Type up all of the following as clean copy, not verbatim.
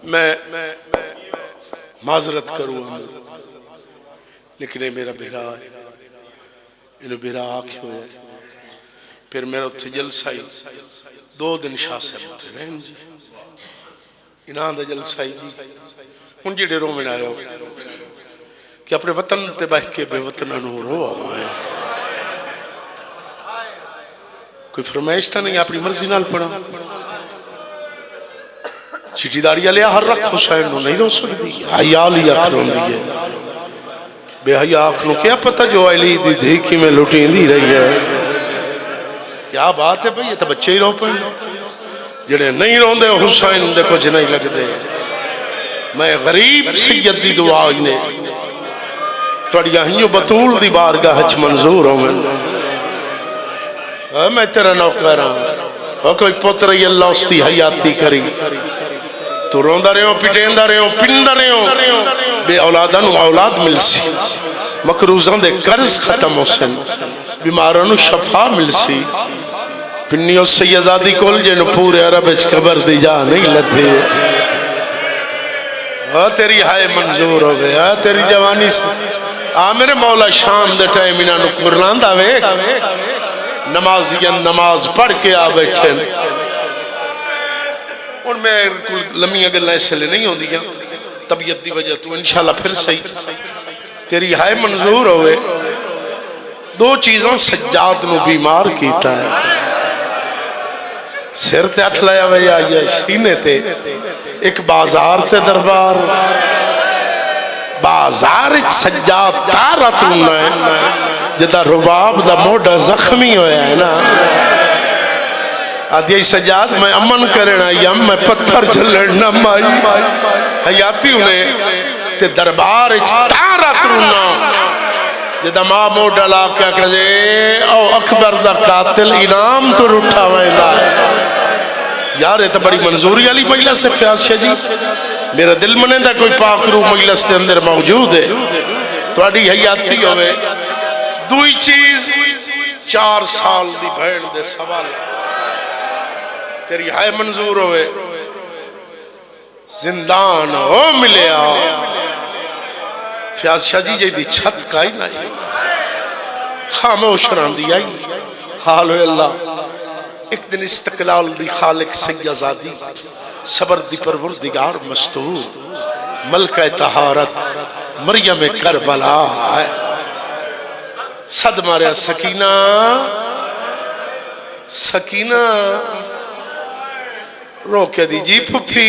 میں معذرت کروں لیکن یہ میرا بیرا ہے، انہوں بیرا آکھ ہوئے پھر میرا اتھے جلسہ ہی 2 دن شاہ صاحب اتھے رہن جی انہاں دا جلسہ ہی جی ان جی ڈیروں میں آئے ہو کہ اپنے وطن تے بہ کے بے وطنہ نو رو آئے کوئی فرمائش تھا نہیں اپنی مرضی نال پڑھا چٹی داڑی لیا ہر رکھ حسین نو نہیں رو سکتی حیاء لیا کھرون دیئے بے حیاء آنکھنوں کیا پتہ جو علی دی دھیکی میں لٹین دی رہی ہے کیا بات ہے بھئی یہ تو بچے ہی رو پہ جنہیں نہیں رون دے حسین دے کچھ نہیں لگ دے میں غریب سید دی دعا انہیں توڑیا ہنیو بطول دی بارگاہ ہچ منظور ہوں میں تیرا نوکر ہوں اور کوئی پتر یہ اللہ اس دی حیاتی کری تو روندہ رہے ہوں پٹیندہ رہے ہوں پندہ رہے ہوں بے اولادہ نو اولاد مل سی مکروزان دے قرض ختم ہو سن بیمارانو شفا مل سی پنیو سیدادی کول جنو پورے عرب اچ قبر دی جا نہیں لتے تیری ہائے منظور ہو گیا تیری جوانی سے میرے مولا شام دے ٹائم انہاں نو قرآن دا وے نمازین نماز پڑھ کے آ بیٹھے ان میں لمحی اگر ایسے لے نہیں ہوں دیا طبیعت دی وجہ تو انشاءاللہ پھر صحیح تیری ہائے منظور ہوئے 2 چیزاں سجاد نو بیمار کیتا ہے سر تے ہتھ لایا ویا یا سینے تے ایک بازار تے دربار بازار سجاد تارت ہونا ہے جدا رباب دا موڑا زخمی ہویا ہے نا آدھی سجاد میں امن کرنا یا میں پتھر جلڑنا مائی حیاتی انہیں تے دربار تارت ہونا جدا ماں موڑا لا کیا کہے او اکبر دا قاتل انعام تو رٹھا ویلا ہے یار یہ تو بڑی منظوری علی مجلس ہے فیاض شاہ جی میرا دل منے دا کوئی پاک روح مجلس دے اندر موجود ہے تو اڈی حیاتی ہوئے دوئی چیز 4 سال دی بھین دے سوال تیری ہائے منظور ہوئے زندان ہو ملیا فیاض شاہ جی جی دی چھت کائی نہیں خاموش راندی آئی حال ہوئے اللہ ایک دن استقلال دی خالق سیدزادی صبر دی پروردگار مستور ملکہ طہارت مریم کربلا ہے صد ماریا سکینہ سکینہ رو کے دی جی پھپی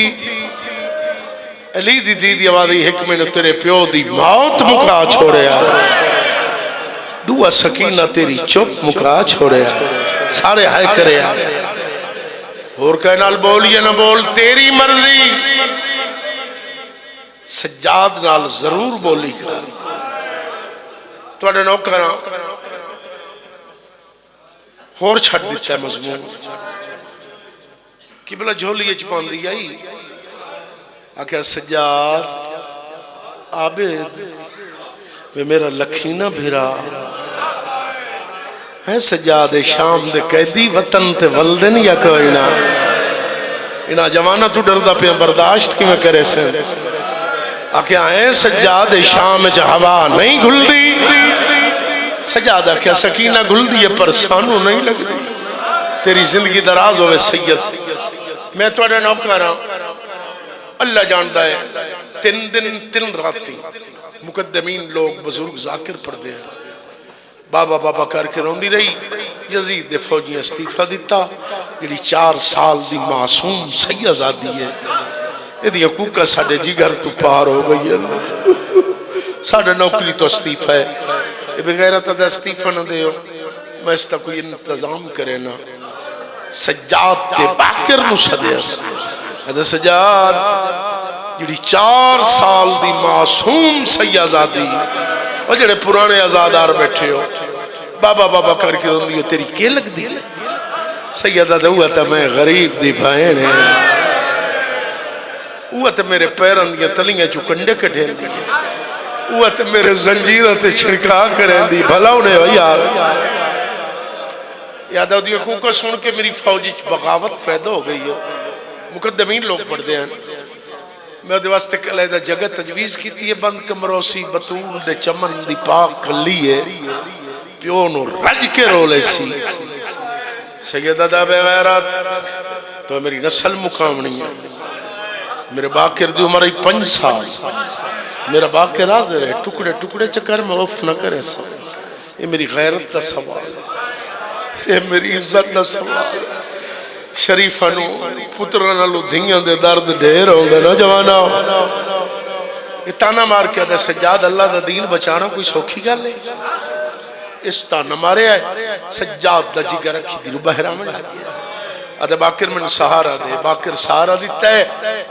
علی دی دی آوازی حکمے نے تیرے پیو دی موت مکا چھوڑے دعا سکینہ تیری چپ مکا چھوڑے سارے ہائے کرے اور کہنال بولیے نہ بول تیری مرضی سجاد نال ضرور بولی کر تو اڈے نوکرہ اور چھٹ دیتا ہے مضمون کہ بلا جھولی چپان دی آئی آکھا سجاد عابد میں میرا لکھینہ بھیرا ہے سجاد شام دے قیدی وطن تے ولدن یا کوئی نا انہا جوانہ تو ڈردہ پہ برداشت کی میں کرے سے آکھا ہے سجاد شام چا ہوا نہیں گھل دی سجاد آکھا سکینہ گھل دی پر سانو نہیں لگ دی تیری زندگی دراز ہوئے سید میں تو اڈے نوکارا اللہ جاندہ ہے 3 دن 3 راتی مقدمین لوگ بزرگ ذاکر پڑھ دے ہیں بابا بابا کر کے روندی رہی یزید دے فوجی استیفہ دیتا جڑی 4 سال دی معصوم سیدزادی ہے یہ دی حقوقہ ساڑھے جگر تو پار ہو گئی ہے ساڑھے نوکری تو استیفہ ہے یہ بغیرت دا استیفہ نہ دے ہو میں اس تا کوئی انتظام کرے نا سجاد دے باکر نو صدے حضرت سجاد جڑی 4 سال دی معصوم سیدزادی اور جڑے پرانے آزادار بیٹھے ہو بابا بابا کر کے روندی ہو تیری کیا لگ دی سیدہ دا ہوا تھا میں غریب دی بھائن ہے ہوا تھا میرے پیران دیا تلیاں چو کنڈے کٹھیں دی ہوا تھا میرے زنجیرہ تے چھڑکا کریں دی بھلا انہیں ہو یار یاد آدھی حقوقہ سن کے میری فوجی بغاوت پیدا ہو گئی ہو مقدمین لوگ پڑھ دے ہیں میں دے واسطے کلے دا جگہ تجویز کیتی ہے بند کمروسی بطول دے چمن دی پاک کلی ہے پیو نو رج کے رولے سی سیدہ دا بے غیرات تو میری نسل مقامنی ہے میرے باقر دی عمر 5 سال میرا باقر حاضر ہے ٹکڑے ٹکڑے چکر میں وف نہ کرے سا یہ میری غیرت دا سوال ہے یہ میری عزت دا سوال ہے شریفانو پترانہ لو دھیاں دے درد ڈھیر ہوں گے نا جوانا یہ تانا مار کے دے سجاد اللہ دا دین بچانا کوئی سوکھی گا لے اس تانا مارے آئے سجاد دا جگر رکھی دی رو بہرامن لگیا آدھے باکر من سہارا دے باکر سہارا دیتا ہے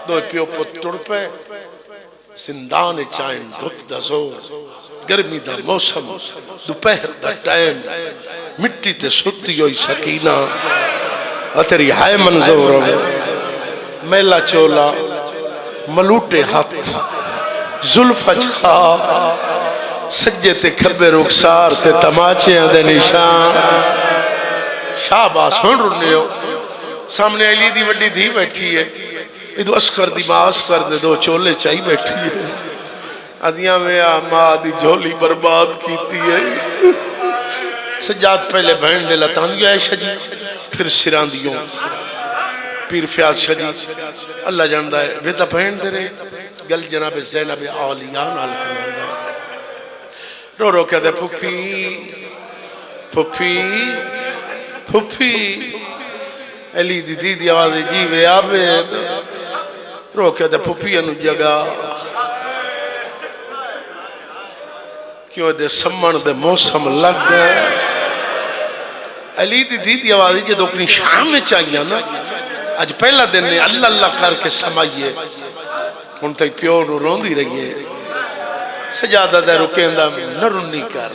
دو پیو پتر پہ زندان چائن دھک دا زور گرمی دا موسم دوپہر دا ٹائم مٹی تے ستی ہوئی سکینہ تیری ہائے منظور میلا چولا ملوٹے ہاتھ زلفج خواب سجے تے کھبے رخسار تے تماچے دے نشان شاباش ہن رنے ہو سامنے علی دی وڈی دھی بیٹھی ہے ادو اسکر دی ماں اسکر دے دو چولے چاہی بیٹھی ہے ادیاں میں ماں دی جھولی برباد کیتی ہے سجاد پہلے بہن دے لتان دیا ہے شجی پھر سران دیوں پیر فیاض شجی اللہ جاندہ ہے ویدہ بہن دے رہے گل جناب زینب آلیان آل کرنے ہے رو رو کہتے پھپی پھپی پھپی علی دی دی دی آوازی جیوے آبید رو کہتے پھپی انو جگہ کیوں دے سمن دے موسم لگ گئے علی دی دی آوازی جدو اپنی شام میں چاہیے نا آج پہلا دن نے اللہ اللہ کر کے سمائیے ان تک پیو نو روندی رہیے سجادہ دے رکے اندہ میں نرنی کر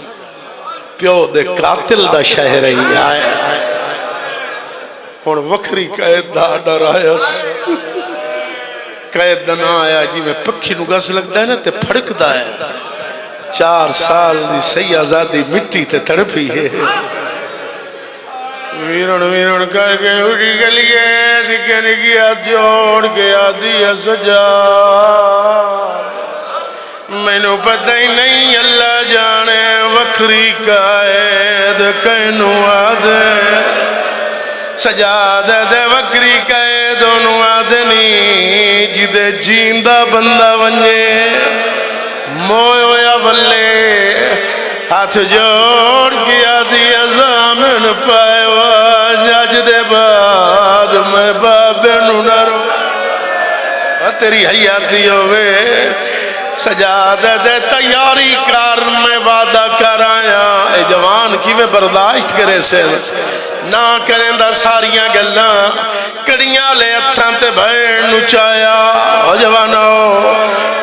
پیو دے قاتل دا شہر ہی آئے اور وکری قید دا ڈر آیا قید دا نہ آیا جی میں پکھی نو گس لگ دا ہے نا تے پھڑک دا ہے 4 سال دی سی آزادی مٹی تے تڑپی ہے ویرن ویرن کر کے اٹھی گلیے نکے نکی ہاتھ جوڑ کے آدھی سجاد میں نو پتہ ہی نہیں اللہ جانے وکری قائد کینو آدھے سجاد دے وکری قائد انو آدھنی جدے جیندہ بندہ ونجے مویو یا بلے ہاتھ جوڑ کیا دیا زامن پائے واجج دے بعد میں بابے نونارو تیری حیاتی ہوئے سجادہ دے تیاری کار میں وعدہ کر آیا اے جوان کی میں برداشت کرے سے نہ کریں دا ساریاں گلاں کڑیاں لے اتھان تے بھین نچایا او جوانو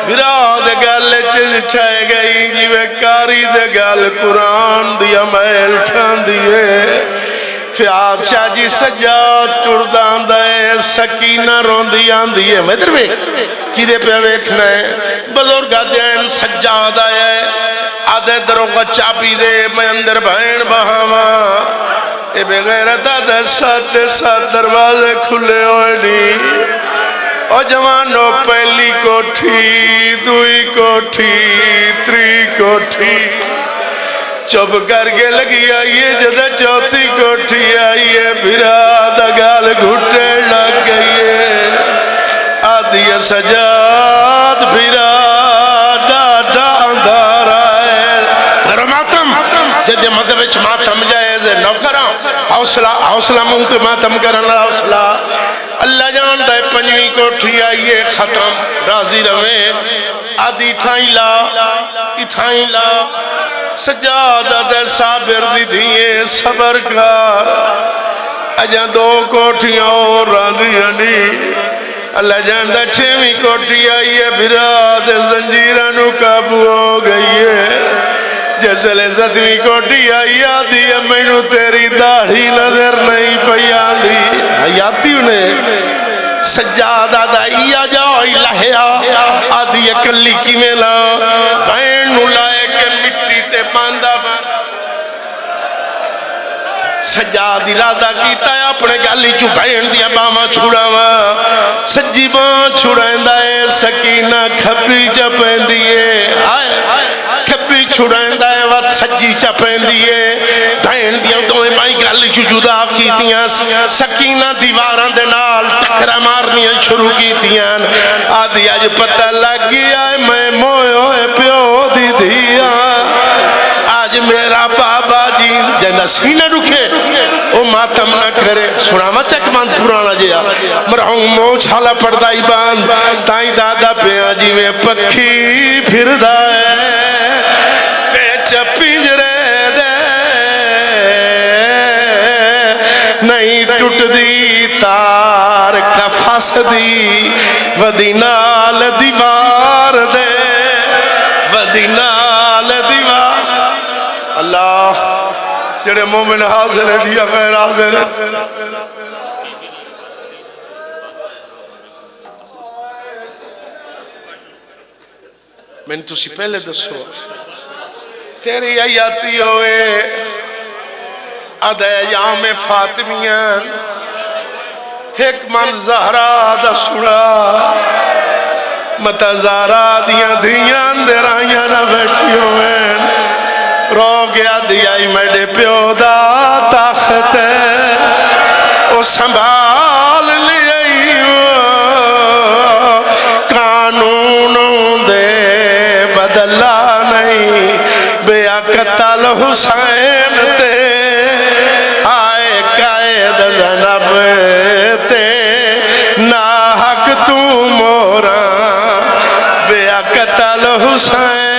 براد گل چنچائے گئی جیوے کاری دے گل قرآن دیا محل ٹھان دیئے فیاض شاہ جی سجاد ٹردان دے سکینہ روندی آندیئے میں دروے کی دے پہ ویکھنا ہے بزرگا دین سجاد آئے آدھے دروگا چاپی دے میں اندر بہن بہاما اے بے غیرتا در ساتھ دروازے کھلے ہوئے نہیں او جوانو پہلی کوٹھی دوئی کوٹھی تری کوٹھی چپ کر کے لگی آئیے جدہ چوتھی کوٹھی آئیے بھراد گال گھٹے لگ گئیے آدھی سجاد بھراد ڈاڈا اندھار آئے پھر ماتم جدہ مدبچ ماتم جائے نو کرا حوصلہ مونتے ماتم کرنا حوصلہ اللہ جان دے پنجویں کوٹھی آئیے ختم راضی رویں آدھی تھائیں لا سجادہ دے صابر دی دیئے صبر کار اجاں 2 کوٹھیاں اور راضی ہنی اللہ جان دے 6ویں کوٹھی آئیے براد زنجیرانو قابو ہو گئیے جیسے لے 7ویں کوٹھی آئی آدھی میں نو تیری داڑھی نظر نہیں پئی آندھی حیاتی انہیں سجادہ دائیا جاؤ الہیا آدھی اکلی کی میلا بین نو لائے کے مٹی تے باندھا سجاد ارادہ کیتا ہے اپنے گالی چو بین دیا باما چھوڑا سجی بان چھڑائندہ ہے سکینہ کھپی چپین دیئے کھپی چھڑائندہ ہے وقت سجی چپین دیئے بہن دیاں تو مائی گل جدا کیتیاں سکینہ دیواران دے نال ٹکرا مارنیاں شروع کیتیاں آدھی آج پتہ لگ گیا ہے میں موئے ہوئے پیو دی دیا آج میرا بابا جی جیندہ سینہ رکھے او ماتم نہ کرے سنا ما چک باند پرانا جیا مرہوں مو چھالا پردائی باند تائیں دادا پیاں جی میں پکھی پھر دائے فیچ پنجرے دے نہیں ٹوٹ دی تار کا فاس دی ودینال دیوار دے ودینال دیوار اللہ جڑے مومن حاضر ہے دیا غیر حاضر ہے میں نے تسی پہلے دسو تیری آیاتی ہوئے ادھے یام فاطمیان ایک من زہرہ دا سڑا متا زہرہ دیاں دیاں دے رائیاں نہ بیٹھی ہوئے رو گیا دیائی میڈے پیو دا طاقت ہے او سنبھال لیائی قانونوں دے بدلا نہیں بیا قتل حسین تے آئے قائد زنب تے نا حق تو مورا بیا قتل حسین